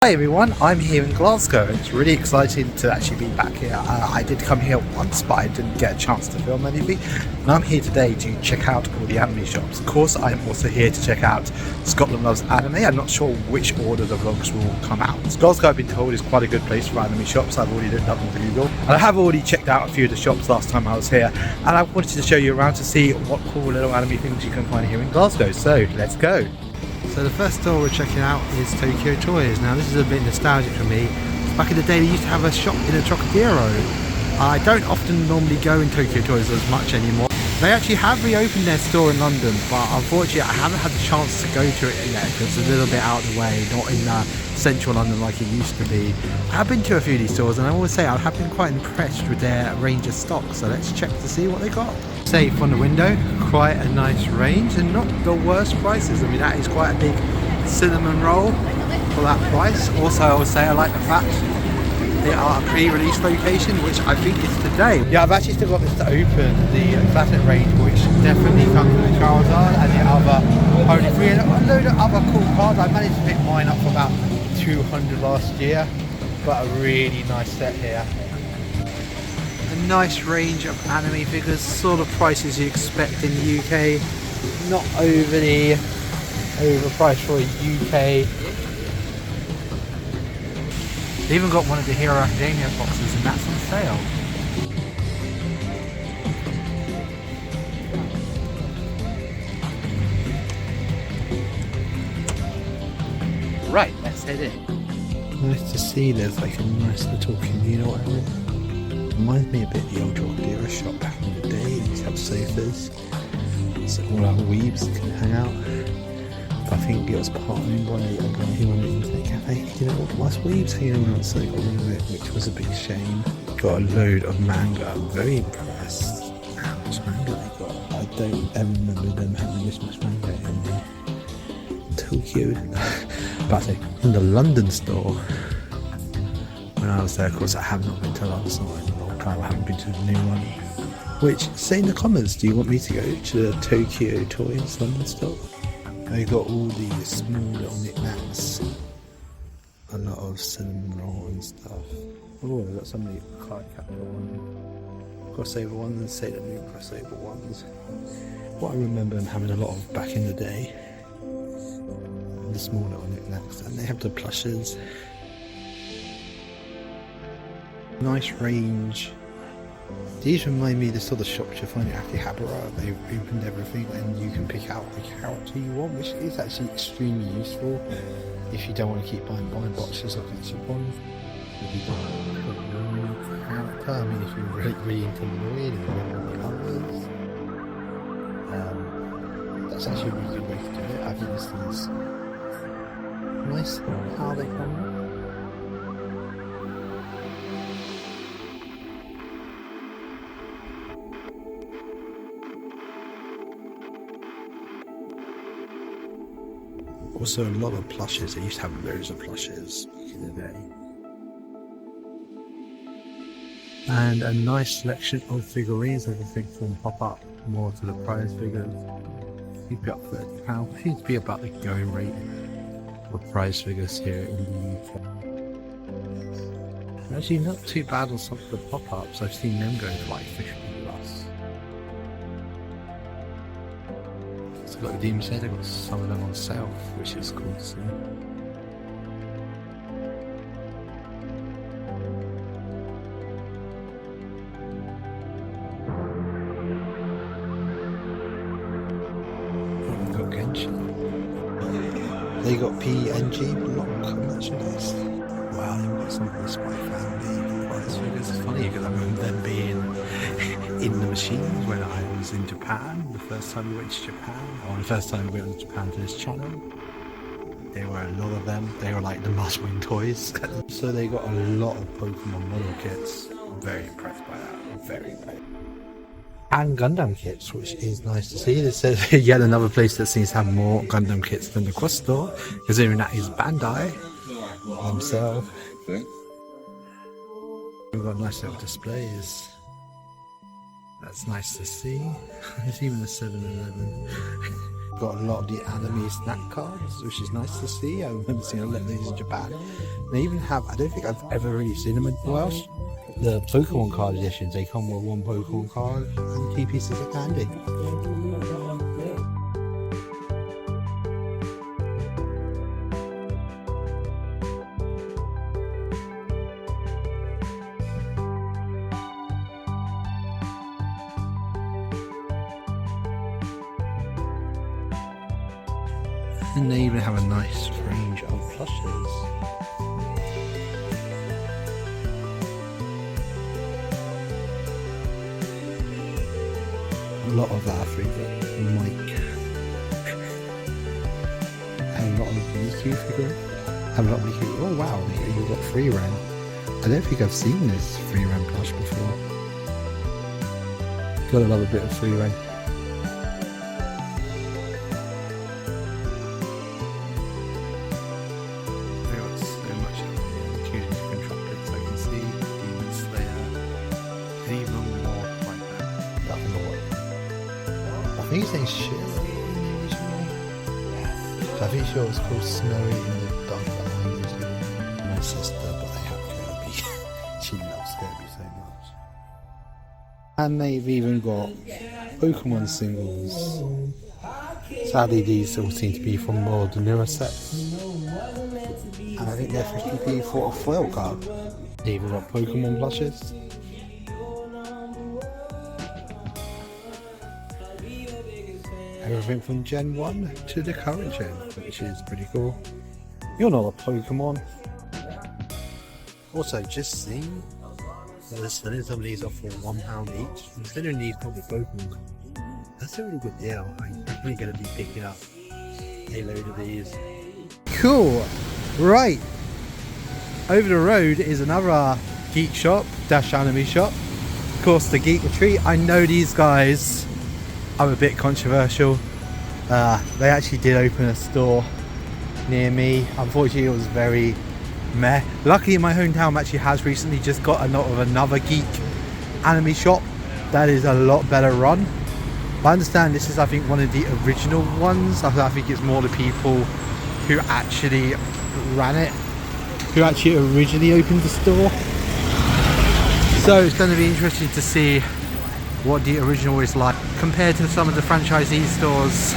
Hi everyone, I'm here in Glasgow. It's really exciting to actually be back here. I did come here once, but I didn't get a chance to film anything. And I'm here today to check out all the anime shops. Of course, I'm also here to check out Scotland Loves Anime. I'm not sure which order the vlogs will come out. Glasgow, I've been told, is quite a good place for anime shops. I've already looked up on Google. And I have already checked out a few of the shops last time I was here. And I wanted to show you around to see what cool little anime things you can find here in Glasgow. So, let's go. So the first store we're checking out is Tokyo Toys. Now this is a bit nostalgic for me. Back in the day they used to have a shop in a Trocadero. I don't often normally go in Tokyo Toys as much anymore. They actually have reopened their store in London, but unfortunately I haven't had the chance to go to it yet because it's a little bit out of the way, not in central London like it used to be. I have been to a few of these stores and I always say I have been quite impressed with their range of stock, so let's check to see what they got. Safe on the window, quite a nice range and not the worst prices. I mean, that is quite a big cinnamon roll for that price. Also, I would say I like the fact they are a pre-release location, which I think is today. Yeah, I've actually still got this to open, the classic range, which definitely comes with the Charizard and the other Holy Free and a load of other cool cards. I managed to pick mine up for about 200 last year, but a really nice set here. A nice range of anime figures, sort of prices you expect in the UK, not overly overpriced for a UK. They even got one of the Hero Academia boxes and that's on sale. Right, let's head in. Nice to see there's like a nice little communal area. Reminds me a bit of the old Trocadero shop back in the day. They used to have sofas so all our weebs can hang out. But I think it was part owned by a guy who owned an internet cafe. He didn't want us weebs hanging around, so he got rid of it, which was a big shame. Got a load of manga. I'm very impressed how much manga they got. I don't ever remember them having this much manga in Tokyo. But in the London store, when I was there, of course I have not been to London store in a long time. I haven't been to the new one. Which, say in the comments, do you want me to go to the Tokyo Toys London store? They got all these small little knickknacks. A lot of cinnamon roll and stuff. Oh, they got some of the card captor ones, crossover ones, and Sailor Moon crossover ones. What I remember them having a lot of back in the day. The small little knickknacks, and they have the plushes. Nice range. These remind me of the sort of shops you find at Akihabara. They've opened everything and you can pick out the character you want, which is actually extremely useful if you don't want to keep buying boxes of each one. If you buy a character, I mean if you're really into Lloyd and the others, that's actually a really good way to do it. I think this is nice how they come. Also a lot of plushes. They used to have loads of plushes back in the day. And a nice selection of figurines, everything from pop-up more to the prize figures. Keep it up for £1. Seems to be about the going rate for prize figures here in the UK. Actually not too bad on some of the pop-ups. I've seen them going for like 50 plus. Got the Demon Slayer, they've got some of them on sale, which is cool to see. We've got Genshin. They got PNG block merchandise. Wow, they've got some of the Spy Family prize figures. It's funny because I remember them being in the machines when I was in Japan, the first time we went to Japan, or the first time we went to Japan for this channel. There were a lot of them. They were like the must-win toys. So they got a lot of Pokemon model kits. I'm very impressed by that. I'm very impressed. And Gundam kits, which is nice to see. This is yet another place that seems to have more Gundam kits than the Cross store, considering that is Bandai themselves. We've got nice little displays. That's nice to see. There's even a 7-Eleven. got a lot of the anime snack cards, which is nice to see. I remember seeing a lot of these in Japan. They even have, I don't think I've ever really seen them anywhere else, the Pokemon card editions. They come with one Pokemon card and 2 pieces of candy. And they even have a nice range of plushes. A lot of our favourite Mike. And a lot of Miku figure. And a lot of Miku. Oh wow, we've got Free Ren. I don't think I've seen this Free Ren plush before. Gotta love a bit of Free Ren. I think his name's Shiro in the original. So I think sure it's called Snowy in the Dark Behind. My sister, but they have Kirby. She loves Kirby so much. And they've even got Pokemon singles. Sadly, these all seem to be from more the newer sets. And I think they're 50p for a foil card. They even got Pokemon plushes. Everything from Gen 1 to the current gen, which is pretty cool. You're not a Pokemon. Also, just seeing they're selling some of these off for £1 each. Considering these probably Pokemon, that's a really good deal. I'm definitely going to be picking up a load of these. Cool. Right. Over the road is another geek shop, dash anime shop. Of course, the Geek Retreat. I know these guys. I'm a bit controversial. They actually did open a store near me. Unfortunately, it was very meh. Luckily, my hometown actually has recently just got another geek anime shop that is a lot better run. I understand this is, I think, one of the original ones. I think it's more the people who actually ran it, who actually originally opened the store. So it's going to be interesting to see what the original is like compared to some of the franchisee stores.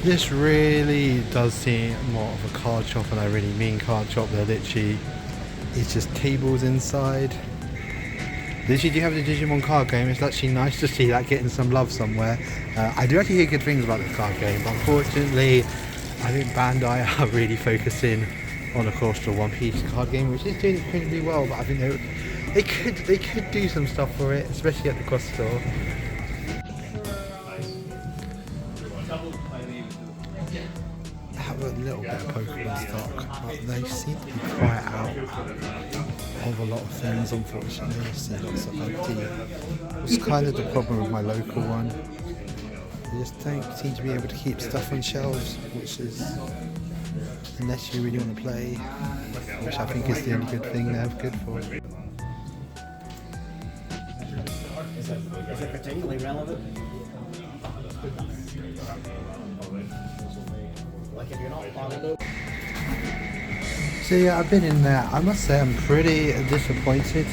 This really does seem more of a card shop, and I really mean card shop. They're literally, it's just tables inside. Literally do have the Digimon card game. It's actually nice to see that getting some love somewhere. I do actually hear good things about the card game, but unfortunately I think Bandai are really focusing on, of course, the One Piece card game, which is doing incredibly well, but I think they could do some stuff for it, especially at the cost store. I have a little bit of Pokemon stock, but they seem to be quite out of a lot of things, unfortunately. I see lots of empty. It's kind of the problem with my local one. They just don't seem to be able to keep stuff on shelves, which is, unless you really want to play, which I think is the only good thing they're good for. Is it particularly relevant? Like if you're not followed. So yeah, I've been in there. I must say I'm pretty disappointed.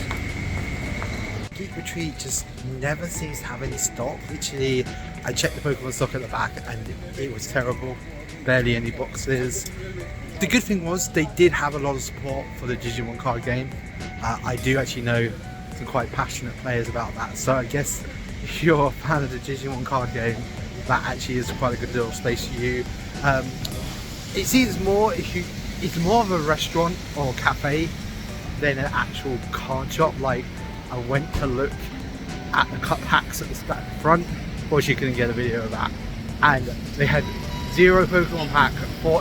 Geek Retreat just never seems to have any stock. Literally, I checked the Pokemon stock at the back and it was terrible. Barely any boxes. The good thing was they did have a lot of support for the Digimon card game. I do actually know some quite passionate players about that, so I guess if you're a fan of the Digimon card game, that actually is quite a good little space for you. It seems more it's more of a restaurant or cafe than an actual card shop. Like, I went to look at the cut packs at the front, of course you couldn't get a video of that, and they had 0 Pokemon pack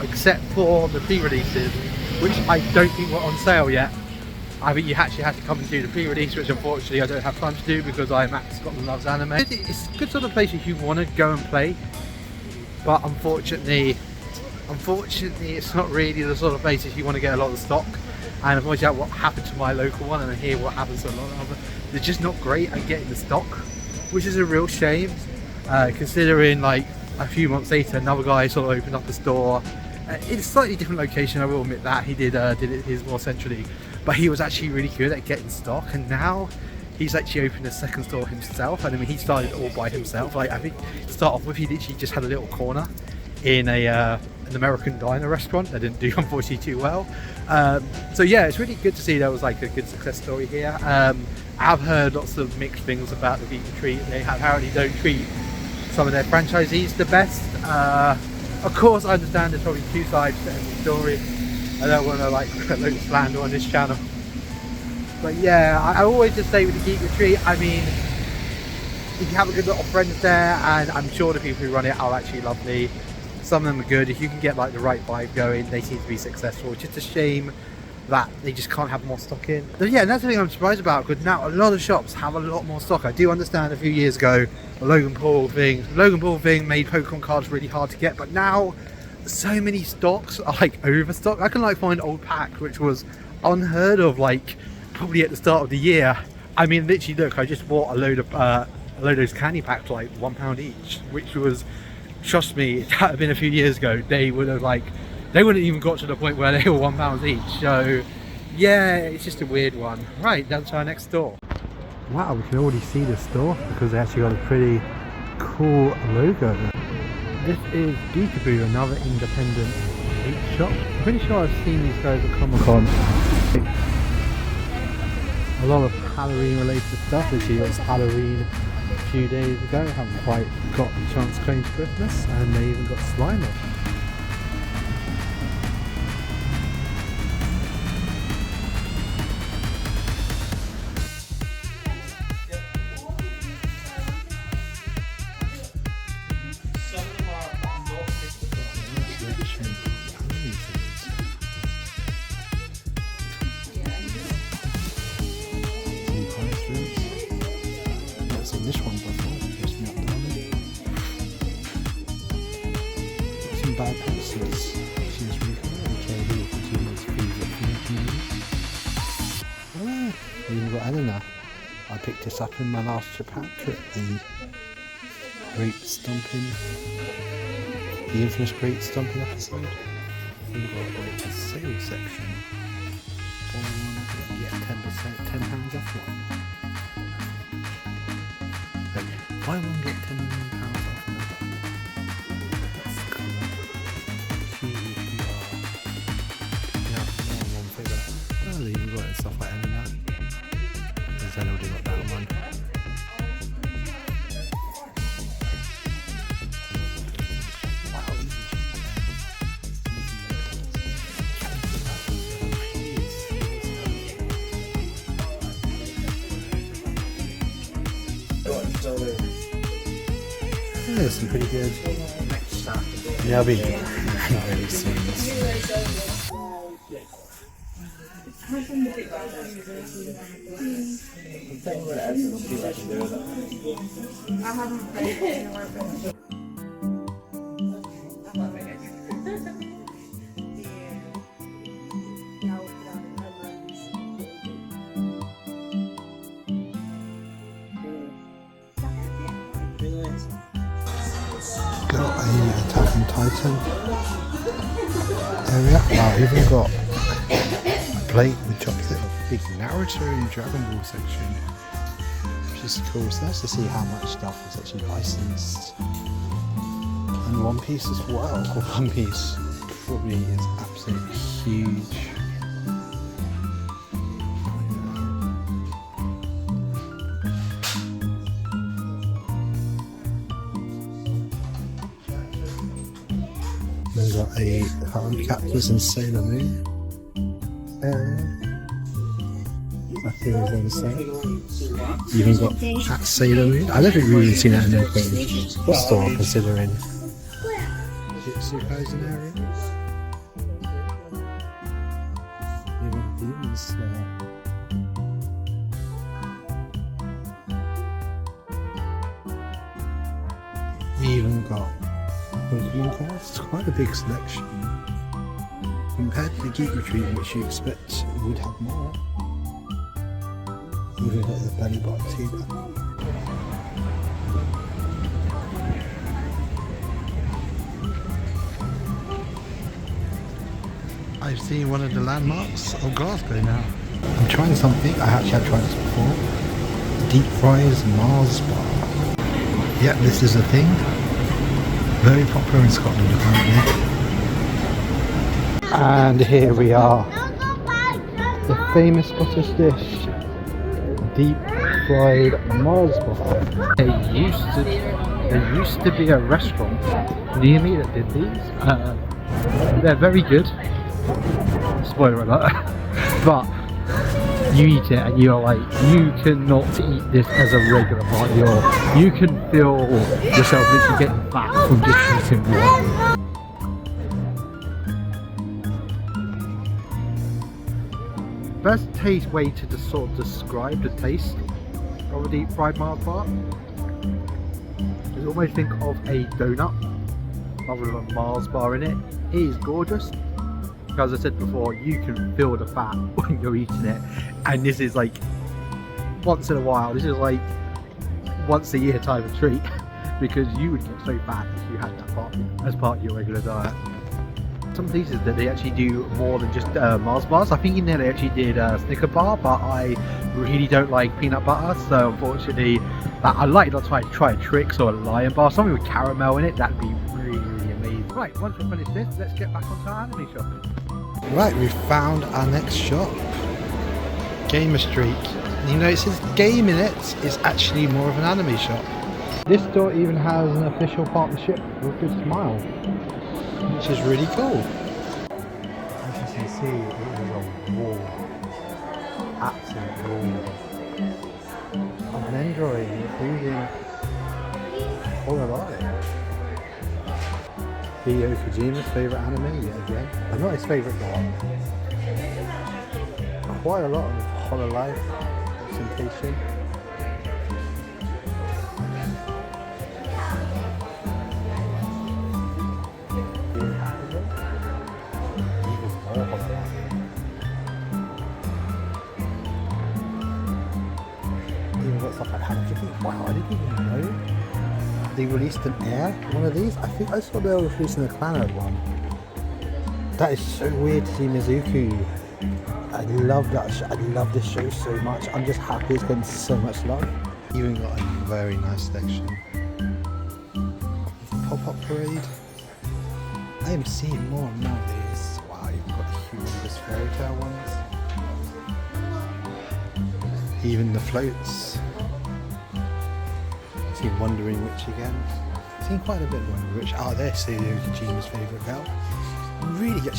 except for the pre-releases, which I don't think were on sale yet. I think you actually had to come and do the pre-release, which unfortunately I don't have time to do because I'm at Scotland Loves Anime. It's a good sort of place if you want to go and play, but unfortunately it's not really the sort of place if you want to get a lot of stock. And unfortunately what happened to my local one, and I hear what happens to a lot of them, they're just not great at getting the stock, which is a real shame, considering like a few months later, another guy sort of opened up a store in a slightly different location. I will admit that he did it his more centrally, but he was actually really good at getting stock, and now he's actually opened a second store himself. And I mean, he started all by himself. Like, I think to start off with, he literally just had a little corner in an American diner restaurant that didn't do unfortunately too well. So yeah, it's really good to see there was like a good success story here. I've heard lots of mixed things about the vegan treat. They apparently don't treat some of their franchisees the best. Of course, I understand there's probably two sides to every story. I don't want to like put loads of slander on this channel. But yeah, I always just say with the Geek Retreat, I mean, if you have a good lot of friends there, and I'm sure the people who run it are actually lovely. Some of them are good. If you can get like the right vibe going, they seem to be successful. It's just a shame that they just can't have more stock in. But yeah, and that's the thing I'm surprised about, because now a lot of shops have a lot more stock. I do understand a few years ago the Logan Paul thing made Pokemon cards really hard to get, but now so many stocks are like overstocked. I can like find old packs which was unheard of, like probably at the start of the year. I mean, literally, look, I just bought a load of those candy packs for like £1 each, which was, trust me, if that had been a few years ago, they wouldn't even got to the point where they were £1 each. So yeah, it's just a weird one. Right, down to our next store. Wow, we can already see the store because they actually got a pretty cool logo. This is Geek-aboo, another independent geek shop. I'm pretty sure I've seen these guys at Comic-Con. A lot of Halloween related stuff. Literally, it was Halloween a few days ago. I haven't quite got the chance to claim Christmas, and they even got slime off. This one before, just not done it. Some bad pencils. She's really good. Consumers even got Eleanor. I picked this up in my last Japan trip. The infamous Great Stomping episode. We've got a sales section. Buy one, get 10%, £10 off one. Buy one, get £10 off another. That's cool. Yeah, one figure. Well, you've got stuff like that. Because I already got that one. There's some pretty good. Yeah, I'll be really soon. I haven't played it anywhere but got a Attack on Titan area. Wow, I've even got a plate with chocolate. Big Naruto and Dragon Ball section, which is cool. So nice to see how much stuff is actually licensed. And One Piece as well. One Piece probably is absolutely huge. We've got a Current Captors and Sailor Moon area. I think we're going to say. Even got that Sailor Moon. I don't think we've really seen that in the store, considering Jitsu Kaisen area. Even Demons there. We even got Pokemon cards, quite a big selection. Compared to the Geek Retreat, which you expect would have more. Even got the belly button too. I've seen one of the landmarks of Glasgow now. I'm trying something, I actually have tried this before. Deep fries Mars bar. Yep, this is a thing. Very popular in Scotland apparently. And here we are. The famous Scottish dish. Deep fried Mars bar. There used to be a restaurant near me that did these. They're very good. Spoiler alert. But you eat it and you're like, you cannot eat this as a regular party, or you can feel yourself literally getting fat from just eating one. Best taste way to just sort of describe the taste of a deep fried Mars bar is almost think of a donut rather than a Mars bar in it. It is gorgeous. As I said before, you can feel the fat when you're eating it, and this is like once in a while. This is like once a year type of treat because you would get so fat if you had that as part of your regular diet. Some places that they actually do more than just Mars bars. I think in there they actually did Snicker bar, but I really don't like peanut butter, so unfortunately I like to try a Trix or a Lion bar, something with caramel in it. That'd be really amazing. Right, once we've finished this, let's get back onto our anime shopping. Right, we've found our next shop, Gamersheek. You know, it says game in it, it's actually more of an anime shop. This store even has an official partnership with Good Smile, which is really cool. As you can see, it is a wall, absolute wall of an Android, including Locality. Hideo Kojima's favourite anime yet again. But not his favourite one. Quite a lot of Hololive representation. Even more Hololive. Even got stuff like that. Wow, I didn't even know they released an Air, one of these. I think I saw they were releasing a Clannad one. That is so weird to see Mizuku. I love that. I love this show so much. I'm just happy it's getting so much love. Even got a very nice section. Pop-up parade. I am seeing more and more of these. Wow, you've got the humongous fairy tale ones. Even the floats. Wondering Witch again. I've seen quite a bit of Wondering Witch. Oh, there's Hideo Kojima's favourite girl. Really good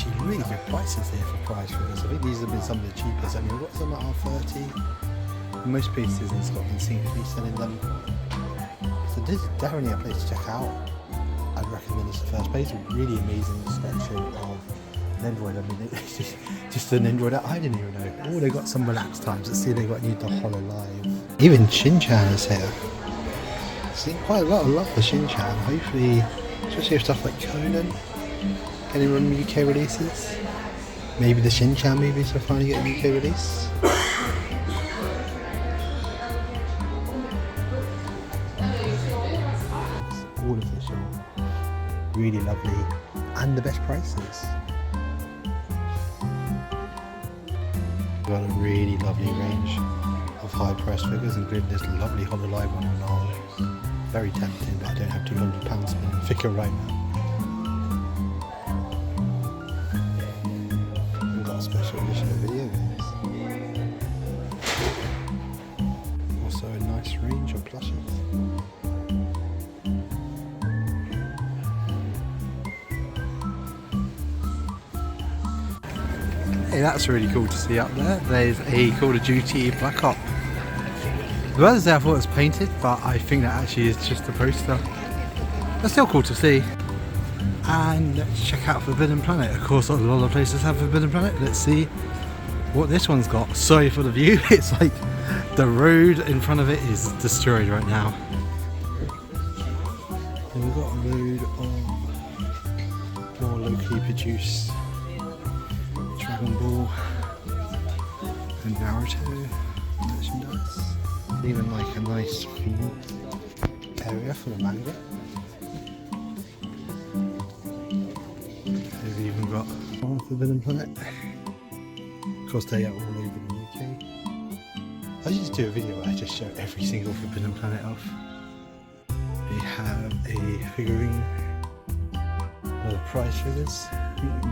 prices here for price figures. I think these have been some of the cheapest. I mean, we've got some at R30. Most places in Scotland seem to be selling them. So this is definitely a place to check out. I'd recommend this the first place. Really amazing selection of an Android. I mean, it's just an Android that I didn't even know. Oh, they got some relaxed times. Let's see, they got new to Hololive. Even Shin-chan is here. Seen quite a lot of love for Shin-chan, hopefully, especially with stuff like Conan, getting on UK releases. Maybe the Shin-chan movies will finally get a UK release. All of this shop, really lovely, and the best prices. We've got a really lovely range of high price figures, including this lovely Hololive one and all. Very tempting, but I don't have £200 spending a figure right now. We've got a special edition of video games. Also a nice range of plushies. Hey, that's really cool to see up there. There's a Call of Duty Black Ops. The others there I thought it was painted, but I think that actually is just a poster. That's still cool to see. And let's check out Forbidden Planet. Of course, a lot of places have Forbidden Planet. Let's see what this one's got. Sorry for the view. It's like the road in front of it is destroyed right now. And we've got a load of more locally produced Dragon Ball and Naruto merchandise. Even like a nice theme area for the manga. They've even got on Forbidden Planet. Of course, they are all over the UK. I just do a video where I just show every single Forbidden Planet off. We have a figurine, a lot of price figures,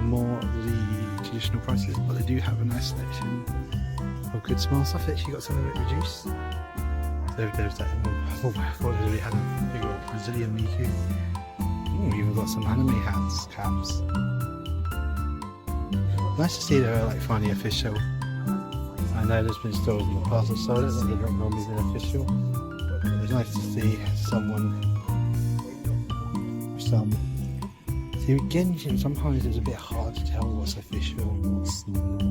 more of the traditional prices, but they do have a nice selection of good small stuff. They actually got some of it reduced. So there's that one. Oh, I thought they had a figure of Brazilian Miku. We've even got some anime hats, caps. Nice to see they're like finally official. I know there's been stores in the past that sold it that they've not normally been official. But it's nice to see someone, see with Genshin sometimes it's a bit hard to tell what's official and what's not.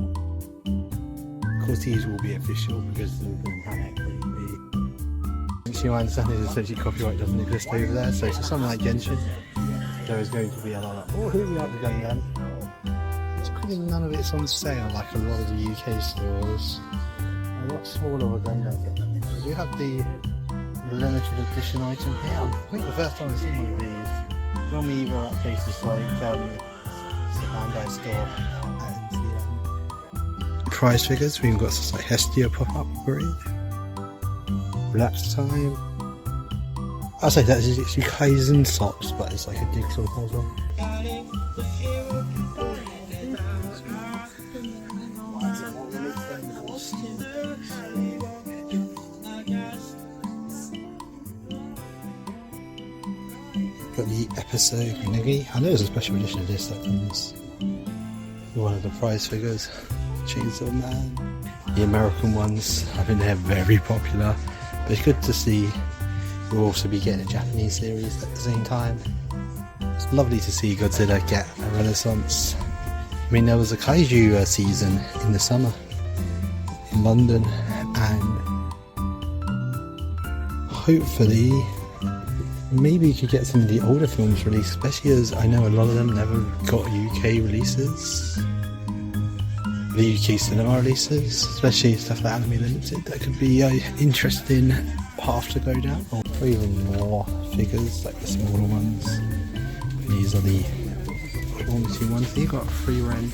Of course these will be official because they've been planet. You understand is essentially copyright doesn't exist over there, so for something like Genshin there is going to be a lot of, oh here we are the Gundam. It's pretty none of it's on sale like a lot of the UK stores. A lot smaller of a Gundam. We do have the limited edition item here. I think the first time I've seen one of these. Normally either at places like Bandai store and the prize figures. We've got stuff like Hestia pop-up great. Relax time. I'll say that is actually Kaizen socks, but it's like a jigsaw puzzle. Got the episode Negi. I know there's a special edition of this that comes with one of the prize figures. Chainsaw Man. The American ones, I think they're very popular. But it's good to see we'll also be getting a Japanese series at the same time. It's lovely to see Godzilla get a renaissance. I mean, there was a kaiju season in the summer in London, and hopefully maybe you could get some of the older films released, especially as I know a lot of them never got UK releases. The UK cinema releases, especially stuff like Anime Limited, that could be an interesting path to go down. Or even more figures, like the smaller ones. These are the quality ones. You've got free rent.